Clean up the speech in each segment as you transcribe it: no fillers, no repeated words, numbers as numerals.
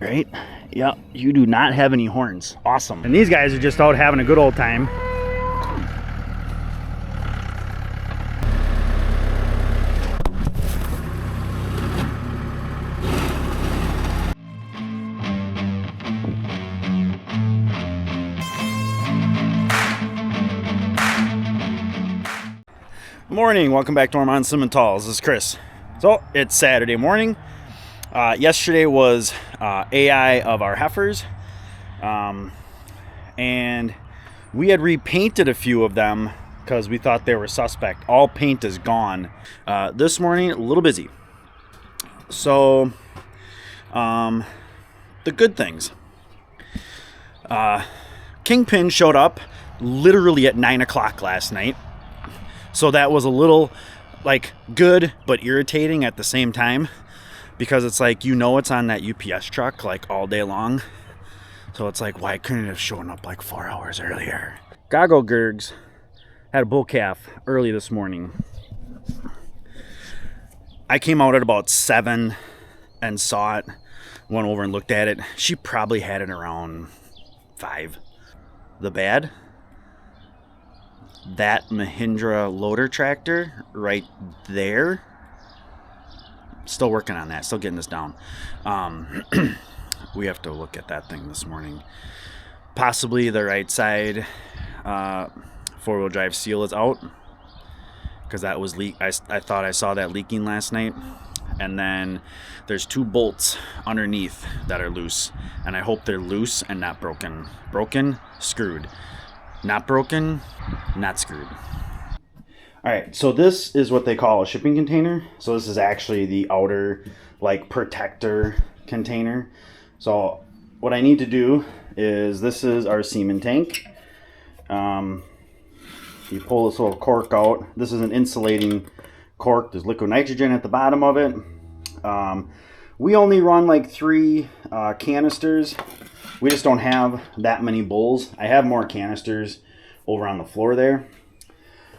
Right? Yep, you do not have any horns. Awesome. And these guys are just out having a good old time. Morning, welcome back to Ohrmundt Simmental. This is Chris. So it's Saturday morning. Yesterday was AI of our heifers, and we had repainted a few of them because we thought they were suspect. All paint is gone. This morning, a little busy. So the good things. Kingpin showed up literally at 9 o'clock last night. So that was a little like good but irritating at the same time, because it's like, you know, it's on that UPS truck like all day long. So it's like, why couldn't it have shown up like 4 hours earlier? Goggle Gergs had a bull calf early this morning. I came out at about 7 and saw it, went over and looked at it. She probably had it around 5. The bad? That Mahindra loader tractor right there. Still working on that, still getting this down. We have to look at that thing this morning. Possibly the right side four-wheel drive seal is out, because that was I thought I saw that leaking last night. And then there's 2 bolts underneath that are loose, and I hope they're loose and not broken. Broken, screwed. Not broken, not screwed. All right, so this is what they call a shipping container. So this is actually the outer like protector container. So what I need to do is, this is our semen tank. You pull this little cork out. This is an insulating cork. There's liquid nitrogen at the bottom of it. We only run like 3 canisters. We just don't have that many bulls. I have more canisters over on the floor there.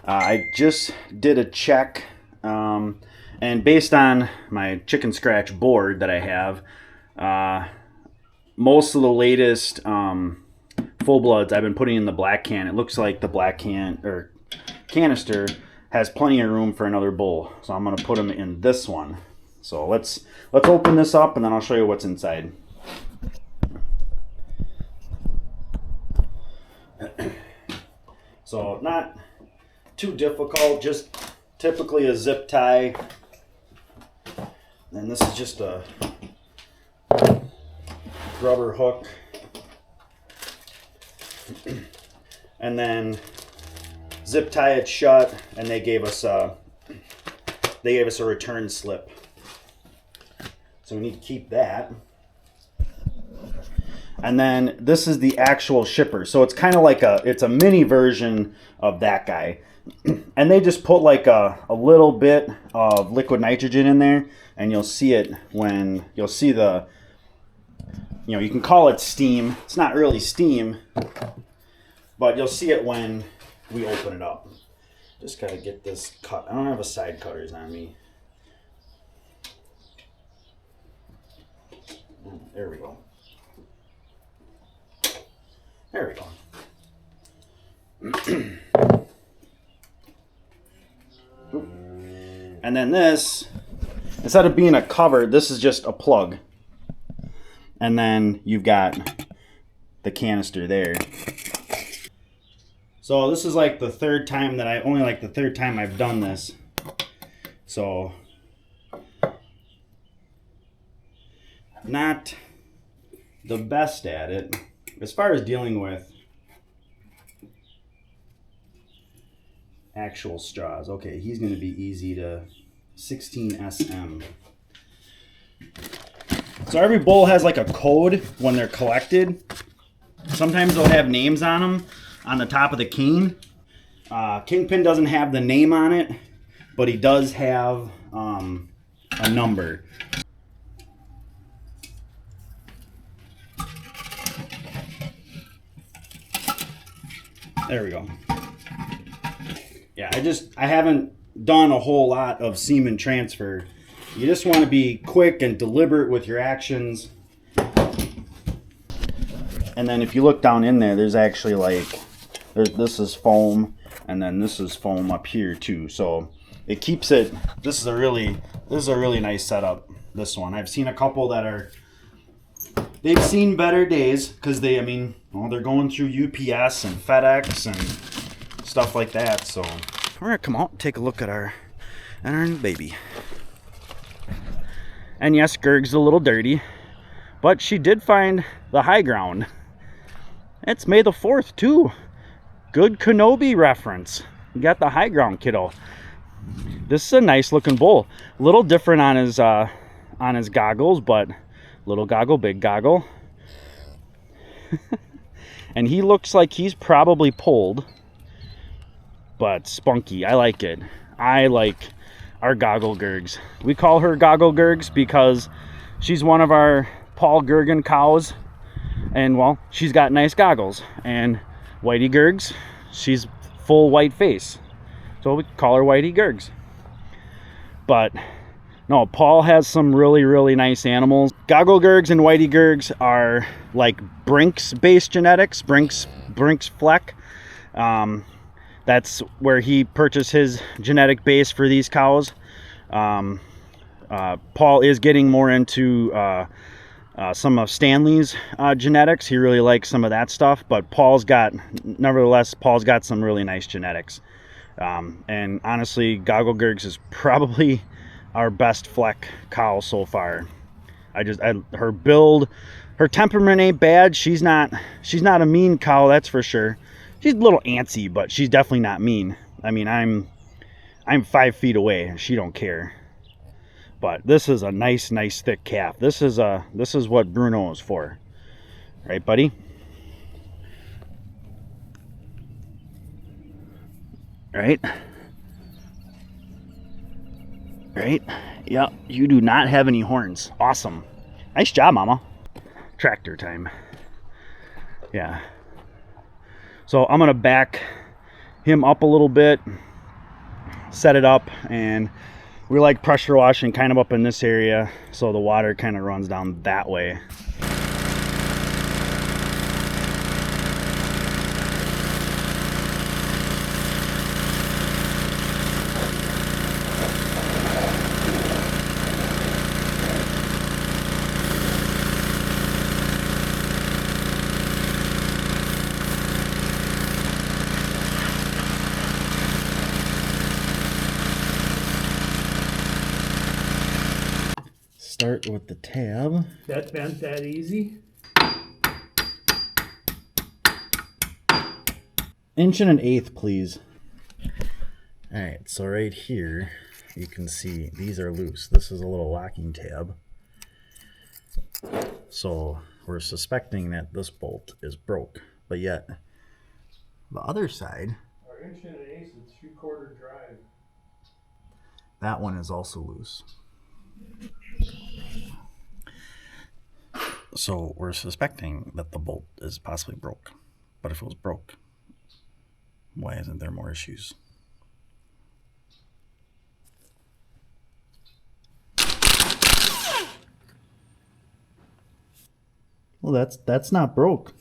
I just did a check, and based on my chicken scratch board that I have, most of the latest full bloods I've been putting in the black can. It looks like the black can or canister has plenty of room for another bull, so I'm going to put them in this one. So let's open this up, and then I'll show you what's inside. So not too difficult, just typically a zip tie. And this is just a rubber hook. And then zip tie it shut, and they gave us a return slip. So we need to keep that. And then this is the actual shipper. So it's kind of like it's a mini version of that guy. And they just put like a little bit of liquid nitrogen in there, and you'll see it when you'll see the, you know, you can call it steam. It's not really steam, but you'll see it when we open it up. Just gotta get this cut. I don't have a side cutters on me. There we go. There we go. And then this, instead of being a cover, this is just a plug. And then you've got the canister there. So this is like the third time I've done this. So not the best at it as far as dealing with actual straws. Okay, he's going to be easy to 16 SM. So every bull has like a code when they're collected. Sometimes they'll have names on them on the top of the cane. Kingpin doesn't have the name on it, but he does have a number. There we go. Yeah, I haven't done a whole lot of semen transfer. You just want to be quick and deliberate with your actions. And then if you look down in there, there's actually like, this is foam, and then this is foam up here too. So it keeps it, this is a really nice setup, this one. I've seen a couple that are, they've seen better days, because they, I mean, well, they're going through UPS and FedEx and stuff like that. So we're gonna come out and take a look at our new baby. And yes, Gerg's a little dirty, but she did find the high ground. It's May the 4th too. Good Kenobi reference. You got the high ground, kiddo. This is a nice looking bull. A little different on his goggles, but little goggle, big goggle. And he looks like he's probably pulled, but spunky. I like it. I like our Goggle Gergs. We call her Goggle Gergs because she's one of our Paul Gergen cows, and well, she's got nice goggles. And Whitey Gergs, she's full white face, so we call her Whitey Gergs. But no, Paul has some really nice animals. Goggle Gergs and Whitey Gergs are like Brinks based genetics. Brinks Fleck. That's where he purchased his genetic base for these cows. Paul is getting more into some of Stanley's genetics. He really likes some of that stuff, but nevertheless, Paul's got some really nice genetics. And honestly, Goggle Gergs is probably our best Fleck cow so far. Her build, her temperament ain't bad. She's not a mean cow, that's for sure. She's a little antsy, but she's definitely not mean. I mean, I'm 5 feet away. She don't care. But this is a nice thick calf. This is what Bruno is for, right, buddy? Right. Yeah, you do not have any horns. Awesome. Nice job, mama. Tractor time. Yeah. So I'm gonna back him up a little bit, set it up, and we like pressure washing kind of up in this area, so the water kind of runs down that way. Start with the tab. That bent that easy? 1.1 inch, please. All right, so right here, you can see these are loose. This is a little locking tab. So we're suspecting that this bolt is broke, but yet the other side, Our 1.1 inch is 3/4 drive. that one is also loose. So we're suspecting that the bolt is possibly broke. But if it was broke, why isn't there more issues? Well, that's not broke.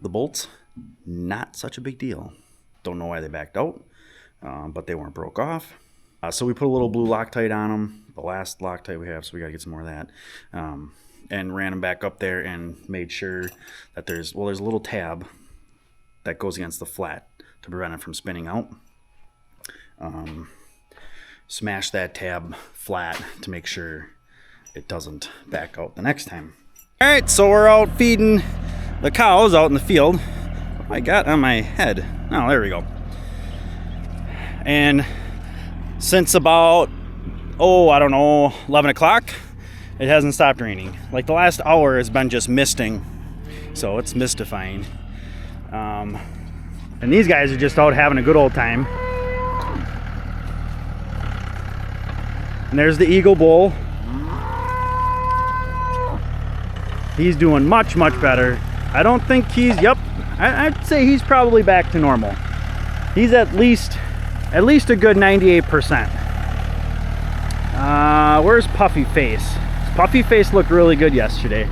The bolts, not such a big deal. Don't know why they backed out, but they weren't broke off. So we put a little blue Loctite on them, the last Loctite we have, so we got to get some more of that. And ran them back up there and made sure that there's a little tab that goes against the flat to prevent it from spinning out. Smash that tab flat to make sure it doesn't back out the next time. All right, so we're out feeding the cows out in the field. What I got on my head? Oh, there we go. And since about, I don't know, 11 o'clock, it hasn't stopped raining. Like the last hour has been just misting, so it's mystifying. And these guys are just out having a good old time. And there's the Eagle Bull. He's doing much better. I don't think he's, I'd say he's probably back to normal. He's at least a good 98%. Where's Puffy Face? Puffy Face looked really good yesterday.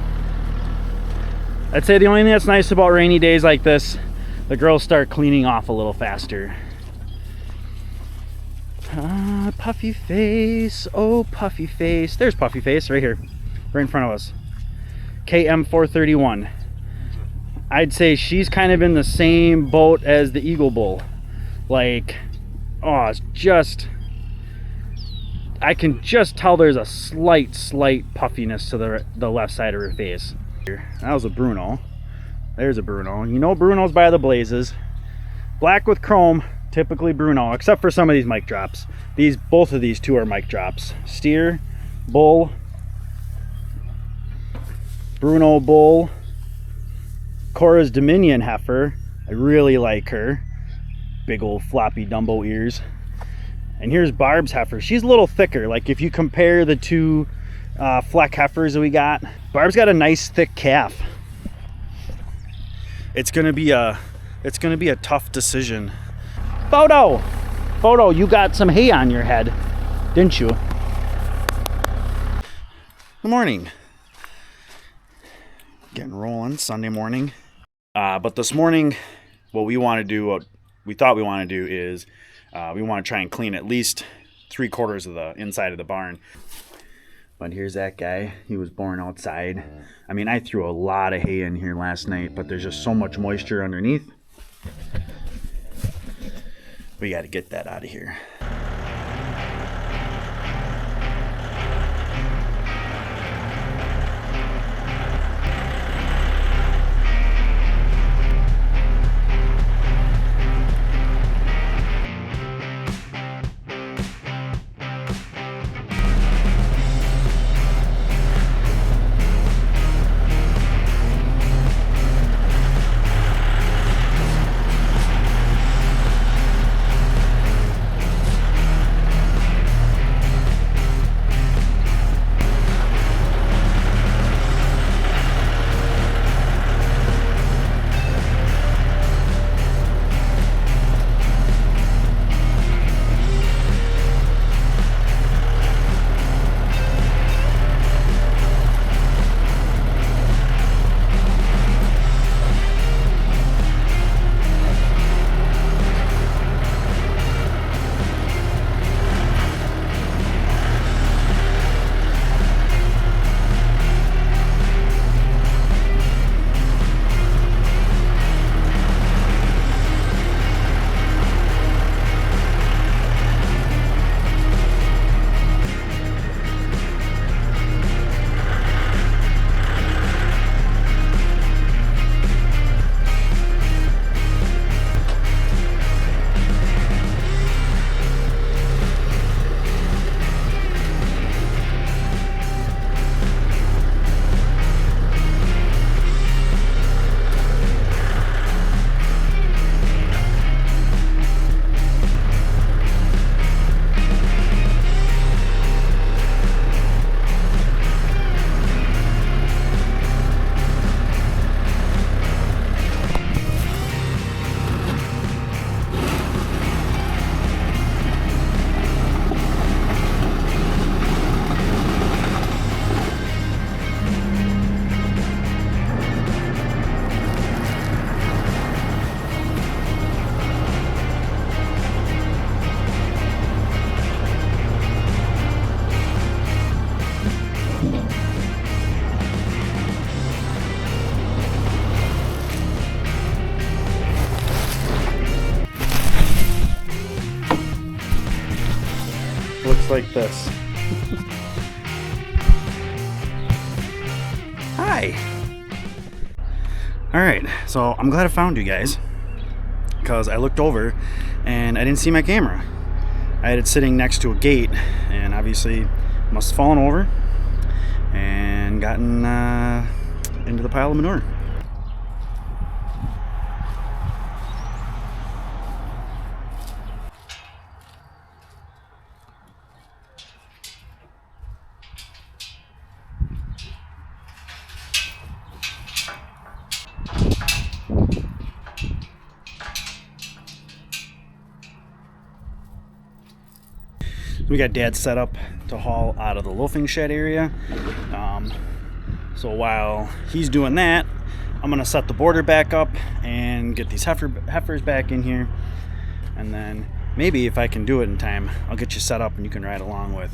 I'd say the only thing that's nice about rainy days like this, the girls start cleaning off a little faster. Puffy face, oh puffy face. There's puffy face right here, right in front of us. KM431. I'd say she's kind of in the same boat as the Eagle Bull. Like, oh, it's just, I can just tell there's a slight puffiness to the left side of her face. That was a Bruno. There's a Bruno. You know Bruno's by the blazes. Black with chrome, typically Bruno, except for some of these mic drops. Both of these two are mic drops. Steer, bull, Bruno bull, Cora's Dominion heifer. I really like her. Big old floppy Dumbo ears. And here's Barb's heifer. She's a little thicker. Like if you compare the two Fleck heifers that we got, Barb's got a nice thick calf. It's gonna be a tough decision. Photo, you got some hay on your head, didn't you? Good morning. Getting rolling Sunday morning. But this morning, what we want to do, what we thought we want to do is we want to try and clean at least 3/4 of the inside of the barn. But here's that guy. He was born outside. I mean, I threw a lot of hay in here last night, but there's just so much moisture underneath. We got to get that out of here. Looks like this. Hi. All right, so I'm glad I found you guys because I looked over and I didn't see my camera. I had it sitting next to a gate and obviously must have fallen over and gotten into the pile of manure. We got Dad set up to haul out of the loafing shed area. So while he's doing that, I'm gonna set the border back up and get these heifers back in here, and then maybe if I can do it in time, I'll get you set up and you can ride along with.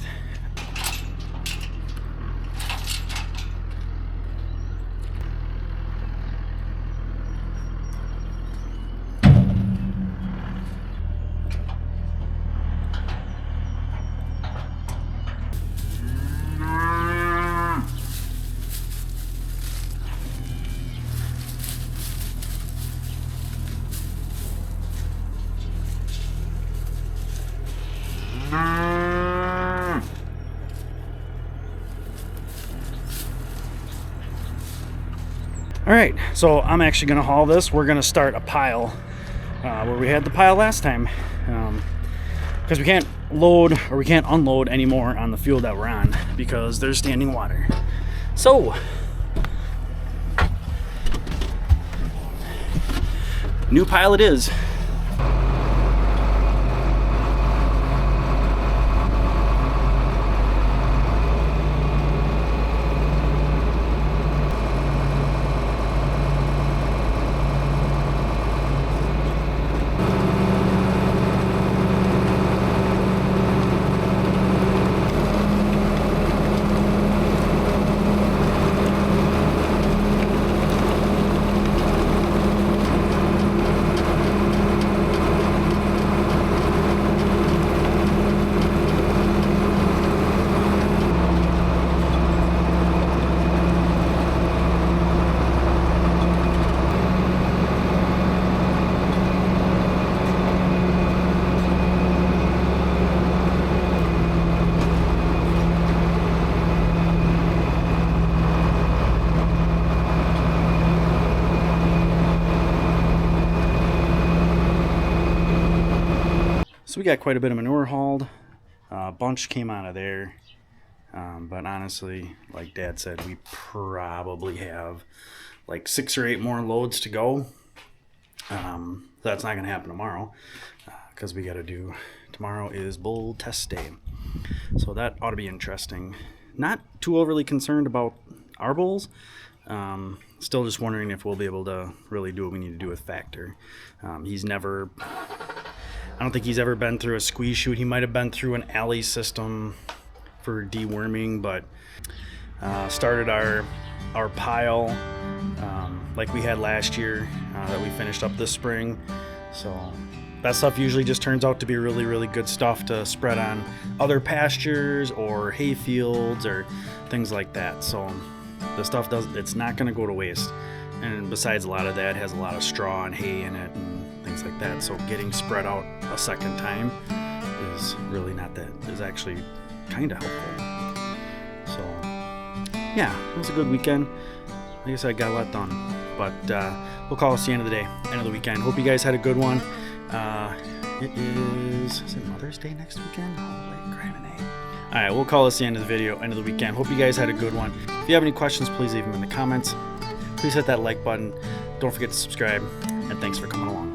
All right, so I'm actually gonna haul this. We're gonna start a pile where we had the pile last time, because we can't load or we can't unload anymore on the field that we're on because there's standing water. So new pile it is. So we got quite a bit of manure hauled. A bunch came out of there. But honestly, like Dad said, we probably have like 6 or 8 more loads to go. That's not going to happen tomorrow because we got to do, tomorrow is bull test day. So that ought to be interesting. Not too overly concerned about our bulls. Still just wondering if we'll be able to really do what we need to do with Factor. He's never... I don't think he's ever been through a squeeze chute. He might have been through an alley system for deworming, but started our pile like we had last year that we finished up this spring. So that stuff usually just turns out to be really, really good stuff to spread on other pastures or hay fields or things like that. So the stuff it's not going to go to waste. And besides, a lot of that has a lot of straw and hay in it and things like that. So getting spread out a second time is really not that, is actually kind of helpful. So yeah, it was a good weekend. Like I said, I got a lot done. But we'll call this the end of the day, end of the weekend. Hope you guys had a good one. Is it Mother's Day next weekend? Holy criminy. All right, we'll call this the end of the video, end of the weekend. Hope you guys had a good one. If you have any questions, please leave them in the comments. Please hit that like button. Don't forget to subscribe. And thanks for coming along.